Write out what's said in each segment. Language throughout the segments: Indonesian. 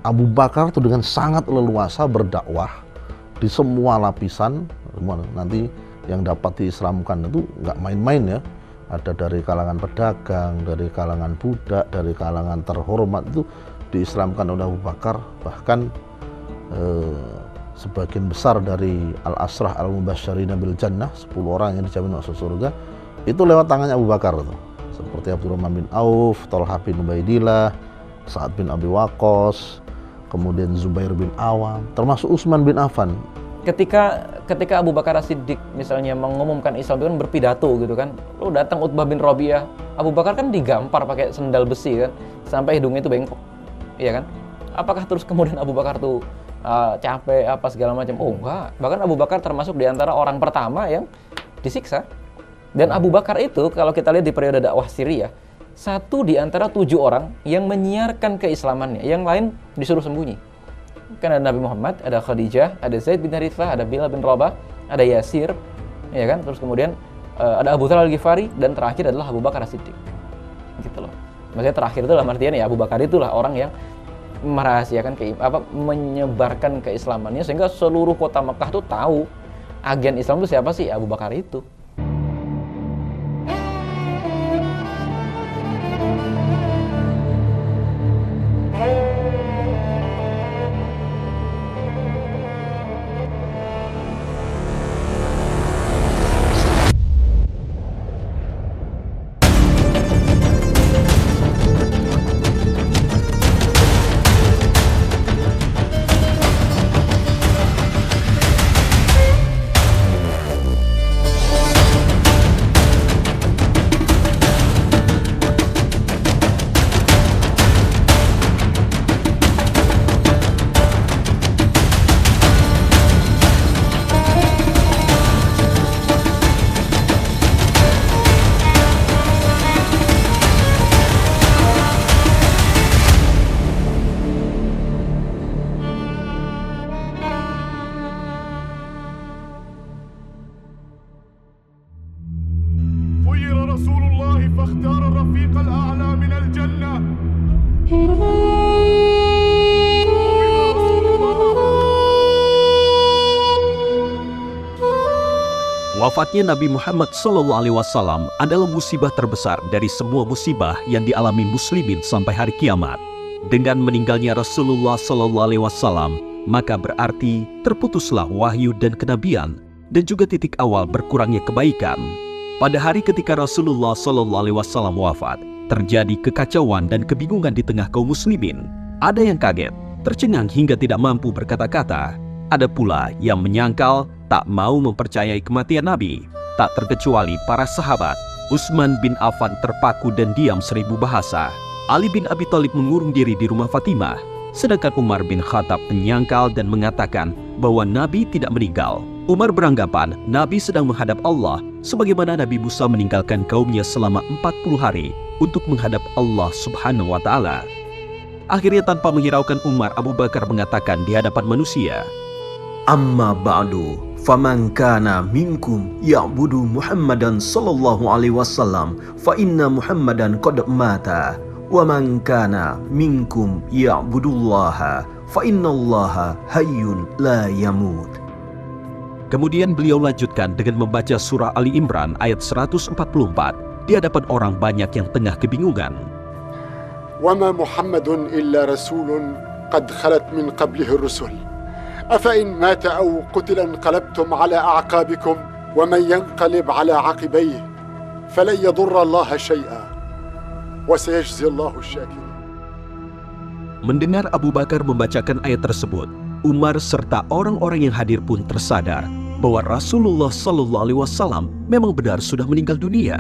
Abu Bakar itu dengan sangat leluasa berdakwah di semua lapisan. Nanti yang dapat diislamkan itu nggak main-main ya. Ada dari kalangan pedagang, dari kalangan budak, dari kalangan terhormat itu diislamkan oleh Abu Bakar. Bahkan sebagian besar dari al-asrah al-mubasysyirina bil jannah, 10 orang yang dijamin masuk surga itu lewat tangannya Abu Bakar tuh. Seperti Abdurrahman bin Auf, Thalhah bin Ubaidillah, Sa'ad bin Abi Waqqas, kemudian Zubair bin Awam, termasuk Utsman bin Affan. Ketika Abu Bakar As-Siddiq misalnya mengumumkan Islam itu kan berpidato gitu kan. Lu datang Utbah bin Rabi'ah, Abu Bakar kan digampar pakai sendal besi kan sampai hidungnya itu bengkok. Iya kan? Apakah terus kemudian Abu Bakar tuh capek apa segala macam? Oh enggak. Bahkan Abu Bakar termasuk di antara orang pertama yang disiksa. Dan Abu Bakar itu kalau kita lihat di periode dakwah Syria, satu di antara 7 orang yang menyiarkan keislamannya, yang lain disuruh sembunyi. Kan ada Nabi Muhammad, ada Khadijah, ada Zaid bin Harithah, ada Bilal bin Rabah, ada Yasir, ya kan? Terus kemudian ada Abu Dzar Al-Ghifari, dan terakhir adalah Abu Bakar As-Siddiq. Gitu loh. Maksudnya terakhir itu dalam artian ya Abu Bakar itulah orang yang merahasiakan menyebarkan keislamannya sehingga seluruh kota Mekah tuh tahu agen Islam itu siapa sih? Abu Bakar itu. Wafatnya Nabi Muhammad SAW adalah musibah terbesar dari semua musibah yang dialami muslimin sampai hari kiamat. Dengan meninggalnya Rasulullah SAW, maka berarti terputuslah wahyu dan kenabian, dan juga titik awal berkurangnya kebaikan. Pada hari ketika Rasulullah SAW wafat, terjadi kekacauan dan kebingungan di tengah kaum muslimin. Ada yang kaget, tercengang hingga tidak mampu berkata-kata. Ada pula yang menyangkal, tak mau mempercayai kematian Nabi. Tak terkecuali para sahabat. Utsman bin Affan terpaku dan diam 1000 bahasa. Ali bin Abi Thalib mengurung diri di rumah Fatimah. Sedangkan Umar bin Khattab menyangkal dan mengatakan bahwa Nabi tidak meninggal. Umar beranggapan Nabi sedang menghadap Allah, sebagaimana Nabi Musa meninggalkan kaumnya selama 40 hari untuk menghadap Allah Subhanahu wa Ta'ala. Akhirnya tanpa menghiraukan Umar, Abu Bakar mengatakan di hadapan manusia, Amma ba'du, faman kana minkum ya'budu Muhammadan sallallahu alaihi wasallam, fa inna Muhammadan qad mata, wa man kana minkum ya'budullaha, fa innallaha hayyun la yamut. Kemudian beliau lanjutkan dengan membaca surah Ali Imran ayat 144 di hadapan orang banyak yang tengah kebingungan. Wa ma Muhammadun illa rasulun qad khalat min qablihi ar-rusul. أفإن مات أو قتل انقلبتم على أعقابكم ومن ينقلب على عقبيه فلن يضر الله شيئا وسيجزي الله الشاكرين. Mendengar Abu Bakar membacakan ayat tersebut, Umar serta orang-orang yang hadir pun tersadar bahwa Rasulullah SAW memang benar sudah meninggal dunia.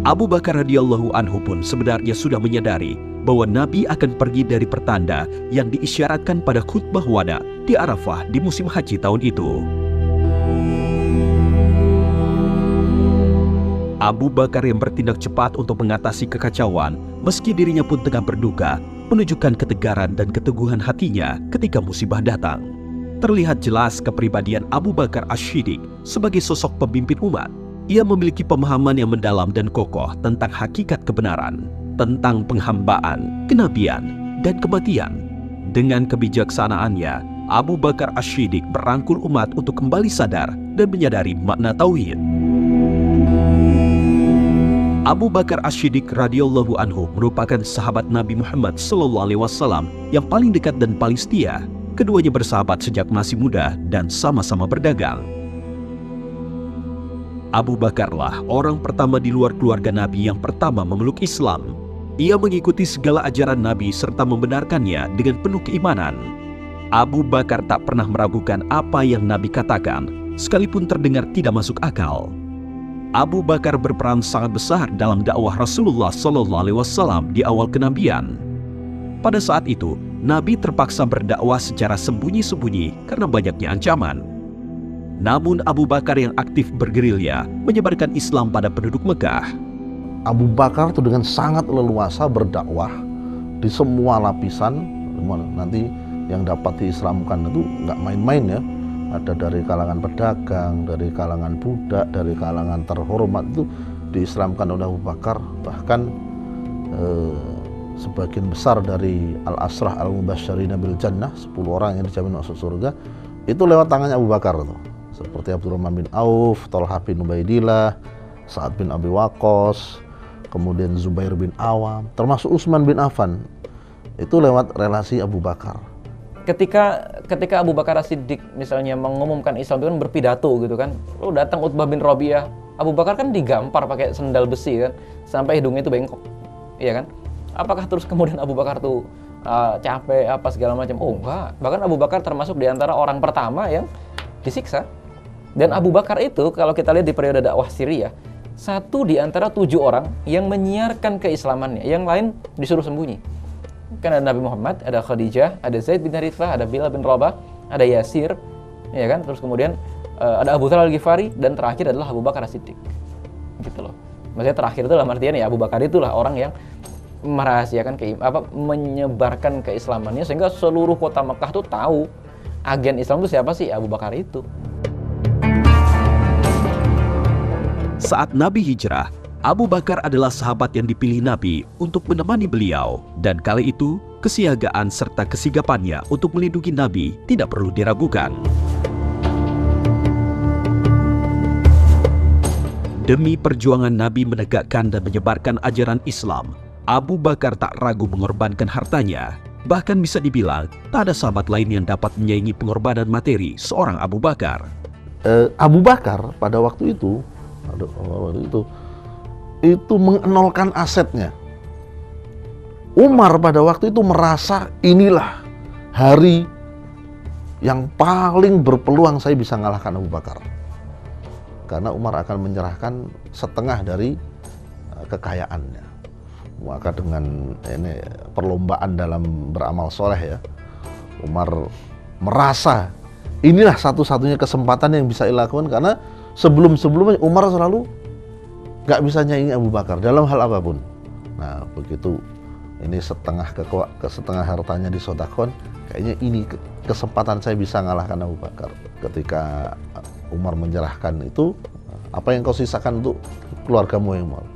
Abu Bakar radhiyallahu anhu pun sebenarnya sudah menyadari bahwa Nabi akan pergi dari pertanda yang diisyaratkan pada khutbah wada di Arafah di musim haji tahun itu. Abu Bakar yang bertindak cepat untuk mengatasi kekacauan, meski dirinya pun tengah berduka, menunjukkan ketegaran dan keteguhan hatinya ketika musibah datang. terlihat jelas kepribadian Abu Bakar Ash-Shiddiq sebagai sosok pemimpin umat. Ia memiliki pemahaman yang mendalam dan kokoh tentang hakikat kebenaran, tentang penghambaan, kenabian, dan kematian. Dengan kebijaksanaannya, Abu Bakar Ash-Shiddiq merangkul umat untuk kembali sadar dan menyadari makna tauhid. Abu Bakar Ash-Shiddiq radhiyallahu anhu merupakan sahabat Nabi Muhammad SAW yang paling dekat dan paling setia. Keduanya bersahabat sejak masih muda dan sama-sama berdagang. Abu Bakarlah orang pertama di luar keluarga Nabi yang pertama memeluk Islam. Ia mengikuti segala ajaran Nabi serta membenarkannya dengan penuh keimanan. Abu Bakar tak pernah meragukan apa yang Nabi katakan, sekalipun terdengar tidak masuk akal. Abu Bakar berperan sangat besar dalam dakwah Rasulullah SAW di awal kenabian. Pada saat itu, Nabi terpaksa berdakwah secara sembunyi-sembunyi karena banyaknya ancaman. Namun Abu Bakar yang aktif bergerilya menyebarkan Islam pada penduduk Mekah. Abu Bakar itu dengan sangat leluasa berdakwah di semua lapisan. Nanti yang dapat diislamkan itu nggak main-main ya. Ada dari kalangan pedagang, dari kalangan budak, dari kalangan terhormat itu diislamkan oleh Abu Bakar. Bahkan sebagian besar dari al-asrah al-mubasysyirina bil jannah, 10 orang yang dijamin masuk surga, itu lewat tangannya Abu Bakar tuh. Seperti Abdurrahman bin Auf, Thalhah bin Ubaidillah, Sa'ad bin Abi Waqqas, kemudian Zubair bin Awam, termasuk Utsman bin Affan. Itu lewat relasi Abu Bakar. Ketika Abu Bakar As-Siddiq misalnya mengumumkan Islam itu kan berpidato gitu kan. Lu datang Utbah bin Rabi'ah, Abu Bakar kan digampar pakai sendal besi kan, sampai hidungnya itu bengkok. Iya kan? Apakah terus kemudian Abu Bakar tuh capek apa segala macam? Oh enggak. Bahkan Abu Bakar termasuk di antara orang pertama yang disiksa. Dan Abu Bakar itu kalau kita lihat di periode dakwah Syria, satu di antara 7 orang yang menyiarkan keislamannya, yang lain disuruh sembunyi. Kan ada Nabi Muhammad, ada Khadijah, ada Zaid bin Harithah, ada Bilal bin Rabah, ada Yasir, ya kan? Terus kemudian ada Abu Dzar Al-Ghifari, dan terakhir adalah Abu Bakar As-Siddiq. Gitu loh. Maksudnya terakhir itu dalam artian ya Abu Bakar itulah orang yang merahasiakan menyebarkan keislamannya sehingga seluruh kota Mekah tuh tahu agen Islam itu siapa sih? Abu Bakar itu. Saat Nabi hijrah, Abu Bakar adalah sahabat yang dipilih Nabi untuk menemani beliau, dan kali itu kesiagaan serta kesigapannya untuk melindungi Nabi tidak perlu diragukan. Demi perjuangan Nabi menegakkan dan menyebarkan ajaran Islam, Abu Bakar tak ragu mengorbankan hartanya. Bahkan bisa dibilang tak ada sahabat lain yang dapat menyaingi pengorbanan materi seorang Abu Bakar. Abu Bakar pada waktu itu mengenolkan asetnya. Umar pada waktu itu merasa inilah hari yang paling berpeluang saya bisa ngalahkan Abu Bakar. Karena Umar akan menyerahkan setengah dari kekayaannya. Maka dengan ini perlombaan dalam beramal soleh ya, Umar merasa inilah satu-satunya kesempatan yang bisa dilakukan, karena sebelum-sebelumnya Umar selalu nggak bisa nyaingi Abu Bakar dalam hal apapun. Nah begitu ini setengah hartanya disodakon, kayaknya ini kesempatan saya bisa ngalahkan Abu Bakar. Ketika Umar menyerahkan itu, apa yang kau sisakan untuk keluargamu yang mau?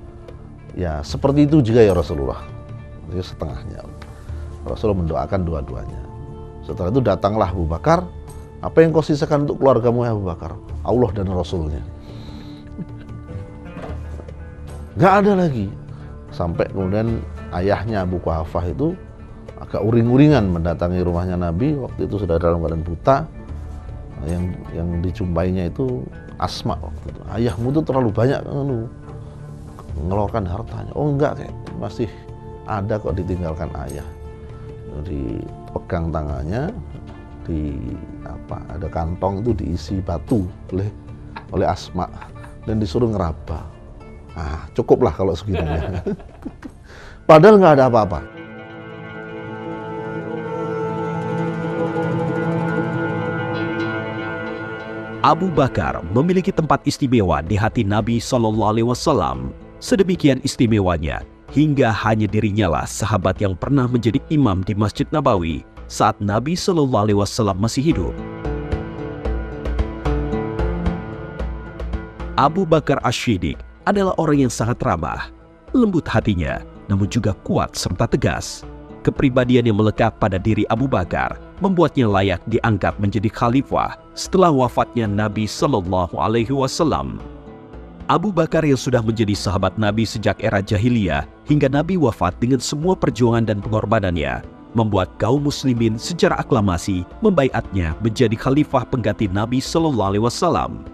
Ya seperti itu juga ya Rasulullah. Jadi setengahnya. Rasulullah mendoakan dua-duanya. Setelah itu datanglah Abu Bakar. Apa yang kau sisakan untuk keluargamu ya Abu Bakar? Allah dan Rasulnya. Gak ada lagi. Sampai kemudian ayahnya Abu Quhafah itu agak uring-uringan mendatangi rumahnya Nabi. Waktu itu sudah dalam keadaan buta. Yang dijumpainya itu Asma waktu itu. Ayahmu itu terlalu banyak ngeluarkan hartanya. Oh enggak, masih ada kok ditinggalkan ayah. Dipegang tangannya, ada kantong itu diisi batu oleh Asma dan disuruh ngeraba. Nah, cukuplah kalau segitunya. Padahal nggak ada apa-apa. Abu Bakar memiliki tempat istimewa di hati Nabi SAW. Sedemikian istimewanya hingga hanya dirinya lah sahabat yang pernah menjadi imam di Masjid Nabawi saat Nabi SAW masih hidup. Abu Bakar Asy-Syiddiq adalah orang yang sangat ramah, lembut hatinya, namun juga kuat serta tegas. Kepribadian yang melekat pada diri Abu Bakar membuatnya layak diangkat menjadi khalifah setelah wafatnya Nabi Shallallahu Alaihi Wasallam. Abu Bakar yang sudah menjadi sahabat Nabi sejak era jahiliyah hingga Nabi wafat dengan semua perjuangan dan pengorbanannya, membuat kaum muslimin secara aklamasi membaiatnya menjadi khalifah pengganti Nabi Shallallahu Alaihi Wasallam.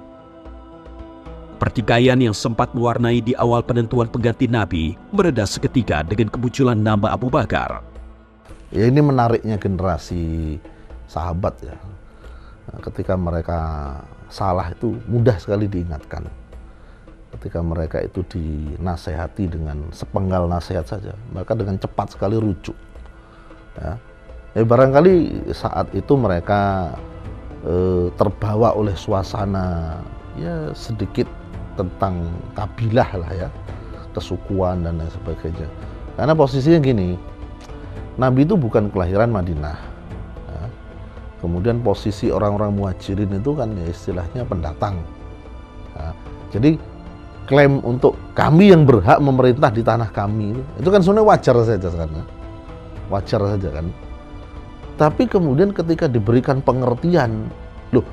Pertikaian yang sempat mewarnai di awal penentuan pengganti Nabi mereda seketika dengan kemunculan nama Abu Bakar. Ya, ini menariknya generasi sahabat ya. Ketika mereka salah itu mudah sekali diingatkan. Ketika mereka itu dinasehati dengan sepenggal nasihat saja, mereka dengan cepat sekali rujuk. Ya, barangkali saat itu mereka terbawa oleh suasana ya sedikit tentang kabilah lah ya, kesukuan dan lain sebagainya. Karena posisinya gini, Nabi itu bukan kelahiran Madinah. Ya. Kemudian posisi orang-orang muhajirin itu kan ya istilahnya pendatang. Ya. Jadi klaim untuk kami yang berhak memerintah di tanah kami itu kan sebenarnya wajar saja kan, wajar saja kan. Tapi kemudian ketika diberikan pengertian, loh,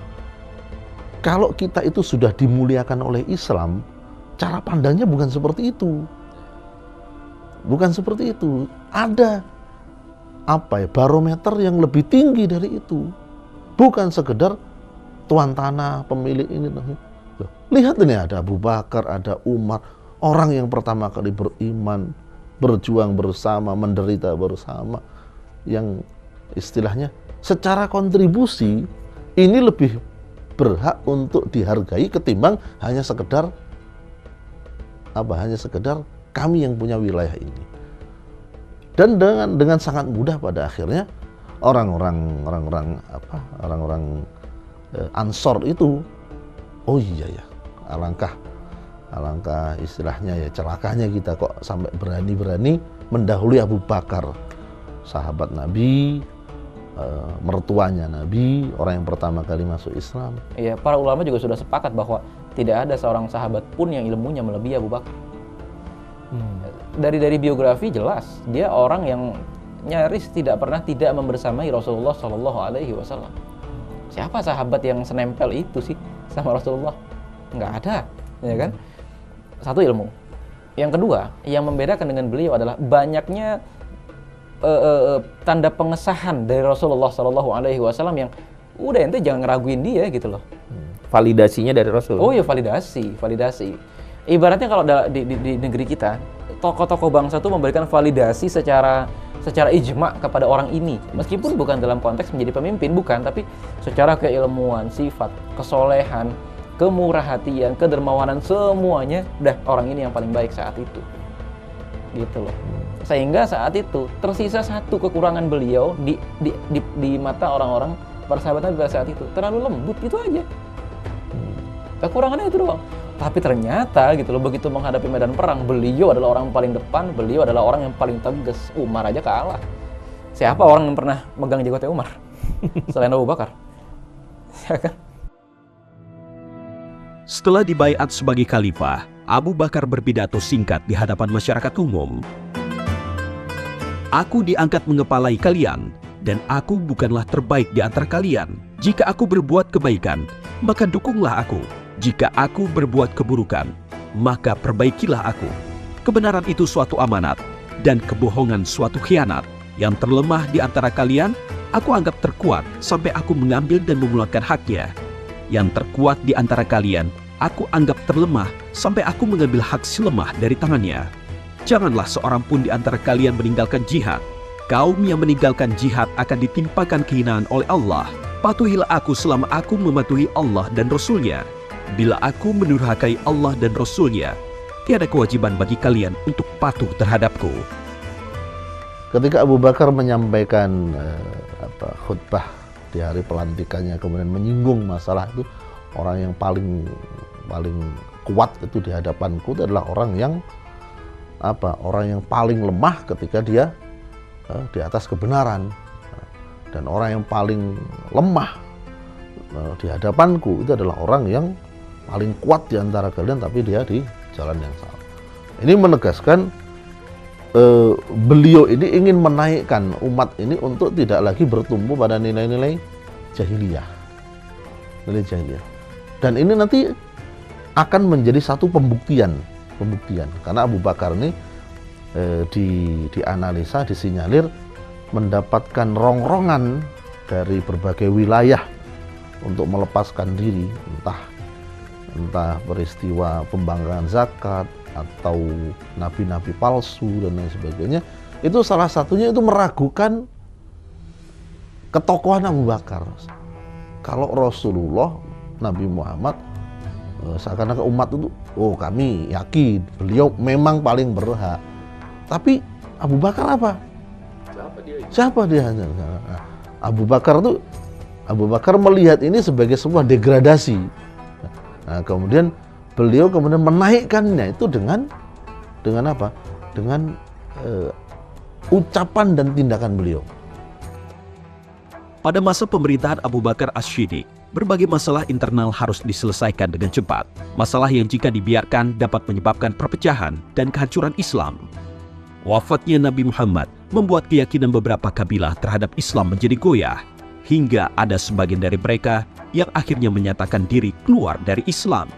kalau kita itu sudah dimuliakan oleh Islam, cara pandangnya bukan seperti itu. Bukan seperti itu. Ada barometer yang lebih tinggi dari itu. Bukan sekedar tuan tanah, pemilik ini. Loh, lihat ini ada Abu Bakar, ada Umar, orang yang pertama kali beriman, berjuang bersama, menderita bersama, yang istilahnya secara kontribusi ini lebih berhak untuk dihargai ketimbang hanya sekedar kami yang punya wilayah ini. Dan dengan sangat mudah pada akhirnya orang-orang Ansor itu, oh iya ya, alangkah istilahnya ya celakanya kita kok sampai berani-berani mendahului Abu Bakar, sahabat Nabi, mertuanya Nabi, orang yang pertama kali masuk Islam. Iya, para ulama juga sudah sepakat bahwa tidak ada seorang sahabat pun yang ilmunya melebihi Abu Bakar. Dari biografi jelas dia orang yang nyaris tidak pernah tidak membersamai Rasulullah Shallallahu Alaihi Wasallam. Siapa sahabat yang senempel itu sih sama Rasulullah? Nggak ada, ya kan? Satu ilmu. Yang kedua, yang membedakan dengan beliau adalah banyaknya tanda pengesahan dari Rasulullah Shallallahu Alaihi Wasallam yang udah ente jangan ngeraguin dia gitu loh. Validasinya dari Rasul. Oh iya, validasi. Ibaratnya kalau di negeri kita, tokoh-tokoh bangsa itu memberikan validasi secara ijma kepada orang ini, meskipun bukan dalam konteks menjadi pemimpin, bukan, tapi secara keilmuan, sifat, kesolehan, kemurah hatian, kedermawanan, semuanya dah orang ini yang paling baik saat itu. Gitu loh. Sehingga saat itu tersisa satu kekurangan beliau di mata orang-orang persahabatan pada saat itu, terlalu lembut, gitu aja. Kekurangannya itu doang. Tapi ternyata gitu loh, begitu menghadapi medan perang, beliau adalah orang yang paling depan, beliau adalah orang yang paling tegas. Umar aja kalah. Siapa orang yang pernah megang jenggotnya Umar selain Abu Bakar? Ya kan? Setelah dibaiat sebagai khalifah, Abu Bakar berpidato singkat di hadapan masyarakat umum. Aku diangkat mengepalai kalian, dan aku bukanlah terbaik di antara kalian. Jika aku berbuat kebaikan, maka dukunglah aku. Jika aku berbuat keburukan, maka perbaikilah aku. Kebenaran itu suatu amanat, dan kebohongan suatu khianat. Yang terlemah di antara kalian, aku anggap terkuat sampai aku mengambil dan memulangkan haknya. Yang terkuat di antara kalian, aku anggap terlemah sampai aku mengambil hak si lemah dari tangannya. Janganlah seorang pun di antara kalian meninggalkan jihad. Kaum yang meninggalkan jihad akan ditimpakan kehinaan oleh Allah. Patuhilah aku selama aku mematuhi Allah dan Rasul-Nya. Bila aku mendurhakai Allah dan Rasul-Nya, tiada kewajiban bagi kalian untuk patuh terhadapku. Ketika Abu Bakar menyampaikan khutbah di hari pelantikannya, kemudian menyinggung masalah itu, orang yang paling kuat itu di hadapanku itu adalah orang yang paling lemah ketika dia di atas kebenaran, dan orang yang paling lemah di hadapanku itu adalah orang yang paling kuat di antara kalian, tapi dia di jalan yang salah. Ini menegaskan beliau ini ingin menaikkan umat ini untuk tidak lagi bertumbuh pada nilai-nilai jahiliyah. Nilai jahiliyah. Dan ini nanti akan menjadi satu pembuktian. Karena Abu Bakar ini dianalisa, disinyalir mendapatkan rongrongan dari berbagai wilayah untuk melepaskan diri, entah peristiwa pembangkangan zakat atau nabi-nabi palsu dan lain sebagainya. Itu salah satunya itu meragukan ketokohan Abu Bakar. Kalau Rasulullah, Nabi Muhammad, seakan-akan umat itu, oh kami yakin beliau memang paling berhak. Tapi Abu Bakar apa? Siapa dia? Nah, Abu Bakar melihat ini sebagai sebuah degradasi. Nah, kemudian beliau menaikkannya itu dengan apa? Dengan ucapan dan tindakan beliau. Pada masa pemerintahan Abu Bakar As-Siddiq, berbagai masalah internal harus diselesaikan dengan cepat. Masalah yang jika dibiarkan dapat menyebabkan perpecahan dan kehancuran Islam. Wafatnya Nabi Muhammad membuat keyakinan beberapa kabilah terhadap Islam menjadi goyah, hingga ada sebagian dari mereka yang akhirnya menyatakan diri keluar dari Islam.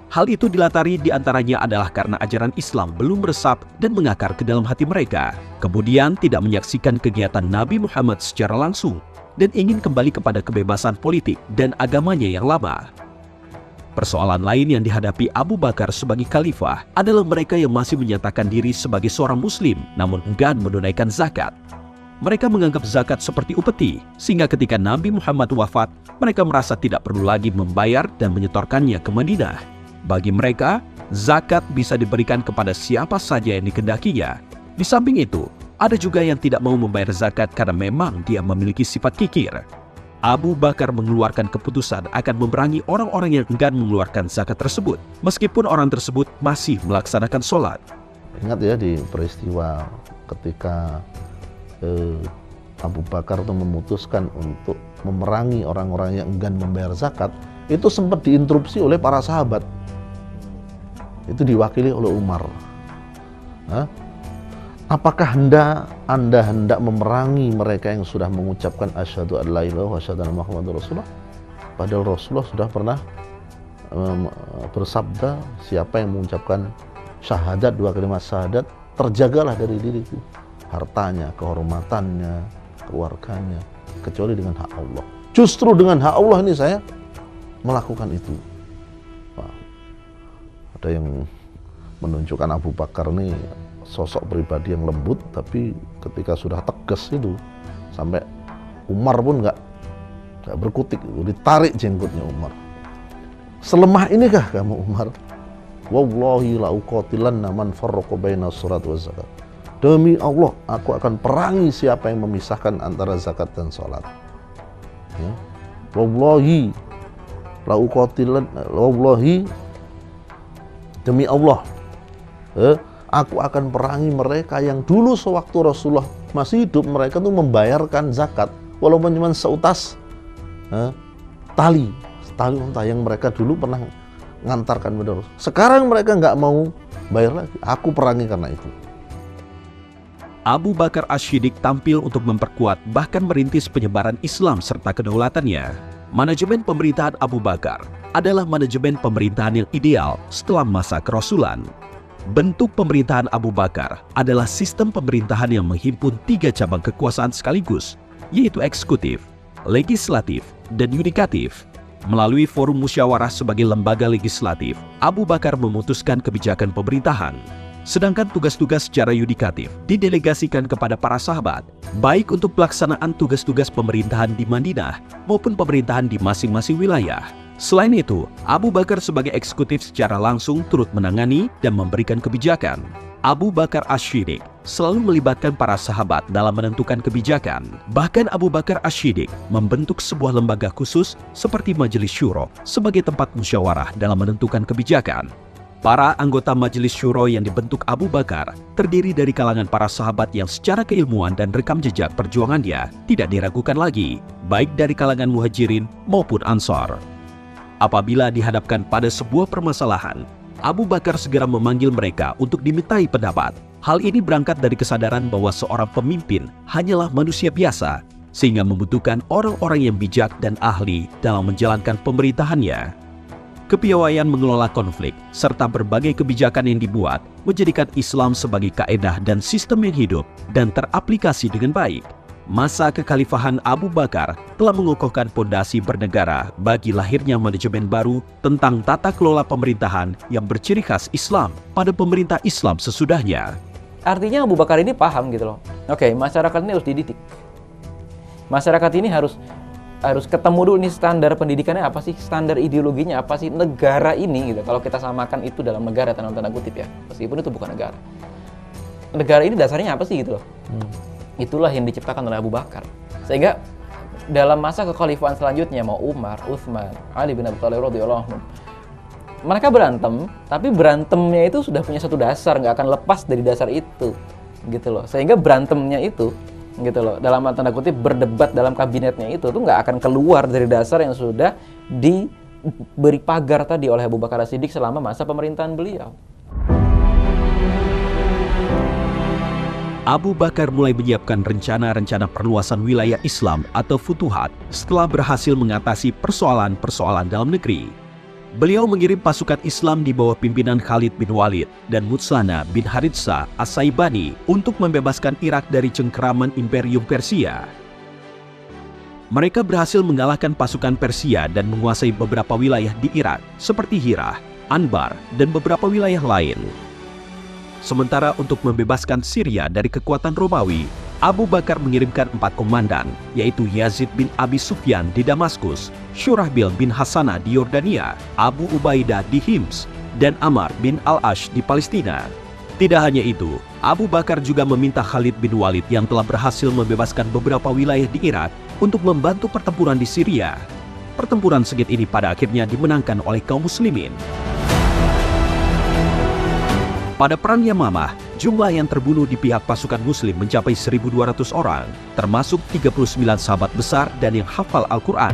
Hal itu dilatari diantaranya adalah karena ajaran Islam belum meresap dan mengakar ke dalam hati mereka, kemudian tidak menyaksikan kegiatan Nabi Muhammad secara langsung, dan ingin kembali kepada kebebasan politik dan agamanya yang lama. Persoalan lain yang dihadapi Abu Bakar sebagai khalifah adalah mereka yang masih menyatakan diri sebagai seorang muslim namun enggan menunaikan zakat. Mereka menganggap zakat seperti upeti, sehingga ketika Nabi Muhammad wafat, mereka merasa tidak perlu lagi membayar dan menyetorkannya ke Madinah. Bagi mereka, zakat bisa diberikan kepada siapa saja yang dikehendakinya. Di samping itu, ada juga yang tidak mau membayar zakat karena memang dia memiliki sifat kikir. Abu Bakar mengeluarkan keputusan akan memerangi orang-orang yang enggan mengeluarkan zakat tersebut, meskipun orang tersebut masih melaksanakan sholat. Ingat ya di peristiwa ketika Abu Bakar itu memutuskan untuk memerangi orang-orang yang enggan membayar zakat, itu sempat diinterupsi oleh para sahabat. Itu diwakili oleh Umar. Apakah Anda hendak memerangi mereka yang sudah mengucapkan asyhadu an la ilaha illallah wa asyhadu anna Muhammadar Rasulullah? Padahal Rasulullah sudah pernah bersabda, siapa yang mengucapkan syahadat, 2 kalimat syahadat, terjagalah dari diriku, hartanya, kehormatannya, keluarganya, kecuali dengan hak Allah. Justru dengan hak Allah ini saya melakukan itu. Wah, ada yang menunjukkan Abu Bakar ini sosok pribadi yang lembut, tapi ketika sudah tegas itu sampai Umar pun nggak berkutik, ditarik jenggotnya Umar. Selemah inikah kamu Umar? Wallahi la uqatilanna man farraqa baina shalat wa zakat. Demi Allah, aku akan perangi siapa yang memisahkan antara zakat dan salat. Ya. Wallahi la uqatilanna, wallahi demi Allah, aku akan perangi mereka yang dulu sewaktu Rasulullah masih hidup, mereka tuh membayarkan zakat walaupun cuma seutas tali unta yang mereka dulu pernah ngantarkan pada Rasul. Sekarang mereka nggak mau bayar lagi, aku perangi karena itu. Abu Bakar As-Siddiq tampil untuk memperkuat bahkan merintis penyebaran Islam serta kedaulatannya. Manajemen pemerintahan Abu Bakar adalah manajemen pemerintahan yang ideal setelah masa kerasulan. Bentuk pemerintahan Abu Bakar adalah sistem pemerintahan yang menghimpun 3 cabang kekuasaan sekaligus, yaitu eksekutif, legislatif, dan yudikatif. Melalui forum musyawarah sebagai lembaga legislatif, Abu Bakar memutuskan kebijakan pemerintahan. Sedangkan tugas-tugas secara yudikatif didelegasikan kepada para sahabat, baik untuk pelaksanaan tugas-tugas pemerintahan di Madinah maupun pemerintahan di masing-masing wilayah. Selain itu, Abu Bakar sebagai eksekutif secara langsung turut menangani dan memberikan kebijakan. Abu Bakar As-Siddiq selalu melibatkan para sahabat dalam menentukan kebijakan. Bahkan Abu Bakar As-Siddiq membentuk sebuah lembaga khusus seperti Majelis Syuro sebagai tempat musyawarah dalam menentukan kebijakan. Para anggota Majelis Syuro yang dibentuk Abu Bakar terdiri dari kalangan para sahabat yang secara keilmuan dan rekam jejak perjuangannya tidak diragukan lagi, baik dari kalangan Muhajirin maupun Ansar. Apabila dihadapkan pada sebuah permasalahan, Abu Bakar segera memanggil mereka untuk dimintai pendapat. Hal ini berangkat dari kesadaran bahwa seorang pemimpin hanyalah manusia biasa, sehingga membutuhkan orang-orang yang bijak dan ahli dalam menjalankan pemerintahannya. Kepiawaian mengelola konflik serta berbagai kebijakan yang dibuat menjadikan Islam sebagai kaedah dan sistem yang hidup dan teraplikasi dengan baik. Masa kekhalifahan Abu Bakar telah mengokohkan pondasi bernegara bagi lahirnya manajemen baru tentang tata kelola pemerintahan yang berciri khas Islam pada pemerintah Islam sesudahnya. Artinya Abu Bakar ini paham gitu loh. Oke, masyarakat ini harus dididik. Masyarakat ini harus ketemu dulu nih standar pendidikannya apa sih, standar ideologinya apa sih, negara ini gitu. Kalau kita samakan itu dalam negara tanda kutip ya, meskipun itu bukan negara. Negara ini dasarnya apa sih gitu loh. Itulah yang diciptakan oleh Abu Bakar. Sehingga dalam masa kekhalifahan selanjutnya mau Umar, Utsman, Ali bin Abi Thalib radhiyallahu anhum, mereka berantem, tapi berantemnya itu sudah punya satu dasar, nggak akan lepas dari dasar itu, gitu loh. Sehingga berantemnya itu, gitu loh, dalam tanda kutip berdebat dalam kabinetnya itu tuh nggak akan keluar dari dasar yang sudah diberi pagar tadi oleh Abu Bakar As-Siddiq selama masa pemerintahan beliau. Abu Bakar mulai menyiapkan rencana-rencana perluasan wilayah Islam atau futuhat setelah berhasil mengatasi persoalan-persoalan dalam negeri. Beliau mengirim pasukan Islam di bawah pimpinan Khalid bin Walid dan Mutslana bin Haritsah As-Saibani untuk membebaskan Irak dari cengkeraman Imperium Persia. Mereka berhasil mengalahkan pasukan Persia dan menguasai beberapa wilayah di Irak seperti Hirah, Anbar, dan beberapa wilayah lain. Sementara untuk membebaskan Syria dari kekuatan Romawi, Abu Bakar mengirimkan 4 komandan, yaitu Yazid bin Abi Sufyan di Damaskus, Syurahbil bin Hasanah di Yordania, Abu Ubaidah di Hims, dan Ammar bin Al-Ash di Palestina. Tidak hanya itu, Abu Bakar juga meminta Khalid bin Walid yang telah berhasil membebaskan beberapa wilayah di Irak untuk membantu pertempuran di Syria. Pertempuran sengit ini pada akhirnya dimenangkan oleh kaum muslimin. Pada Perang Yamamah, jumlah yang terbunuh di pihak pasukan muslim mencapai 1.200 orang, termasuk 39 sahabat besar dan yang hafal Al-Quran.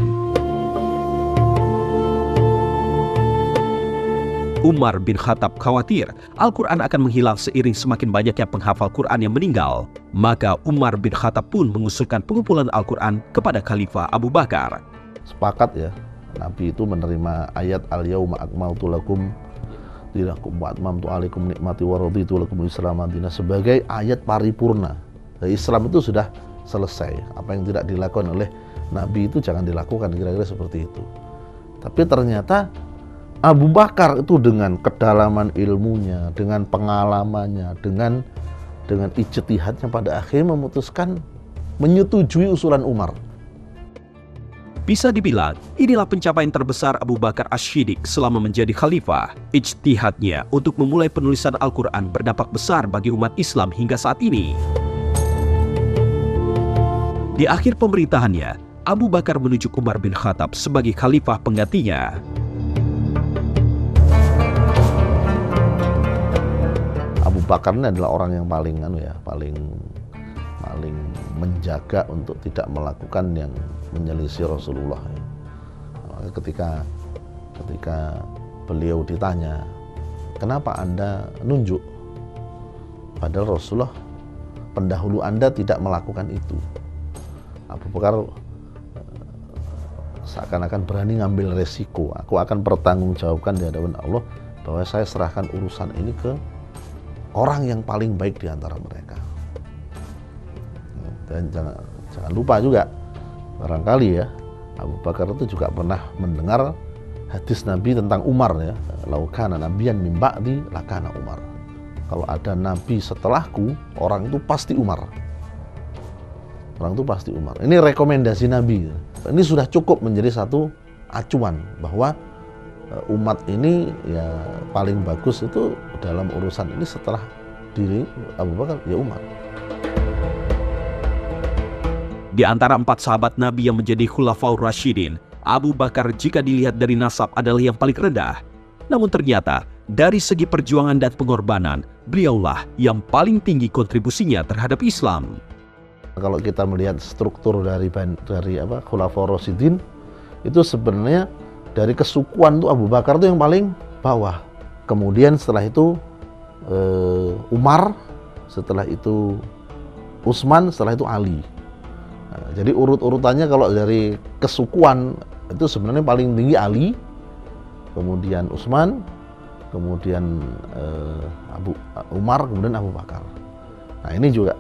Umar bin Khattab khawatir Al-Quran akan menghilang seiring semakin banyaknya penghafal Quran yang meninggal. Maka Umar bin Khattab pun mengusulkan pengumpulan Al-Quran kepada Khalifah Abu Bakar. Sepakat ya, Nabi itu menerima ayat Al-Yauma akmaltu lakum dinakum wa atmamtu alaikum nikmati wa raditu lakum Islam madinah sebagai ayat paripurna. Islam itu sudah selesai. Apa yang tidak dilakukan oleh Nabi itu jangan dilakukan, kira-kira seperti itu. Tapi ternyata Abu Bakar itu dengan kedalaman ilmunya, dengan pengalamannya, dengan ijtihadnya pada akhirnya memutuskan menyetujui usulan Umar. Bisa dibilang, inilah pencapaian terbesar Abu Bakar As-Siddiq selama menjadi khalifah. Ijtihadnya untuk memulai penulisan Al-Quran berdampak besar bagi umat Islam hingga saat ini. Di akhir pemerintahannya, Abu Bakar menunjuk Umar bin Khattab sebagai khalifah penggantinya. Abu Bakar ini adalah orang yang paling menjaga untuk tidak melakukan yang menyelisih Rasulullah. Maka ketika beliau ditanya, kenapa Anda nunjuk? Padahal Rasulullah pendahulu Anda tidak melakukan itu. Abu Bakar seakan-akan berani ngambil resiko. Aku akan bertanggungjawabkan di hadapan Allah bahwa saya serahkan urusan ini ke orang yang paling baik di antara mereka. Dan jangan lupa juga, barangkali ya, Abu Bakar itu juga pernah mendengar hadis Nabi tentang Umar ya. Lau kana nabiyyan min ba'di lakana Umar. Kalau ada nabi setelahku, orang itu pasti Umar. Orang itu pasti Umar. Ini rekomendasi Nabi. Ini sudah cukup menjadi satu acuan bahwa umat ini ya paling bagus itu dalam urusan ini setelah diri Abu Bakar ya Umar. Di antara 4 sahabat Nabi yang menjadi Khulafaur Rasyidin, Abu Bakar jika dilihat dari nasab adalah yang paling rendah. Namun ternyata dari segi perjuangan dan pengorbanan, beliaulah yang paling tinggi kontribusinya terhadap Islam. Kalau kita melihat struktur dari Khulafaur Rasyidin itu sebenarnya dari kesukuan tuh Abu Bakar tuh yang paling bawah. Kemudian setelah itu Umar, setelah itu Utsman, setelah itu Ali. Nah, jadi urut-urutannya kalau dari kesukuan itu sebenarnya paling tinggi Ali, kemudian Utsman, kemudian Umar, kemudian Abu Bakar. Nah ini juga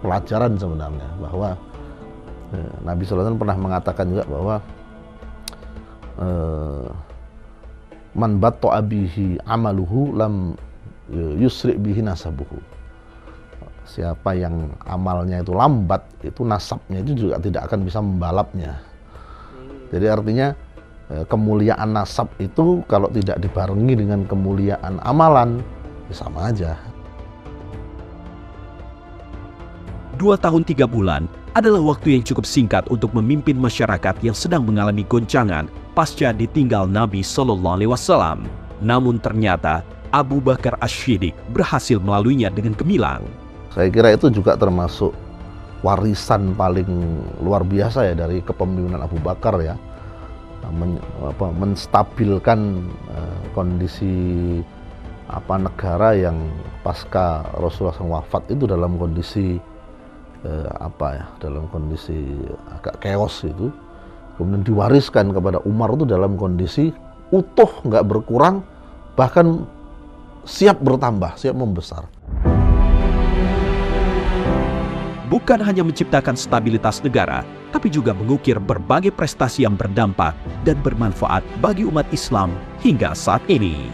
pelajaran sebenarnya bahwa Nabi SAW pernah mengatakan juga bahwa man batta'a bihi amaluhu lam yusri bihi nasabuhu. Siapa yang amalnya itu lambat, itu nasabnya itu juga tidak akan bisa membalapnya. Jadi artinya kemuliaan nasab itu kalau tidak dibarengi dengan kemuliaan amalan, ya sama aja. 2 tahun 3 bulan adalah waktu yang cukup singkat untuk memimpin masyarakat yang sedang mengalami goncangan pasca ditinggal Nabi Shallallahu Alaihi Wasallam. Namun ternyata Abu Bakar Ash-Shiddiq berhasil melaluinya dengan gemilang. Saya kira itu juga termasuk warisan paling luar biasa ya dari kepemimpinan Abu Bakar ya, menstabilkan kondisi negara yang pasca Rasulullah SAW wafat itu dalam kondisi dalam kondisi agak chaos itu, kemudian diwariskan kepada Umar itu dalam kondisi utuh, nggak berkurang, bahkan siap bertambah, siap membesar. Bukan hanya menciptakan stabilitas negara, tapi juga mengukir berbagai prestasi yang berdampak dan bermanfaat bagi umat Islam hingga saat ini.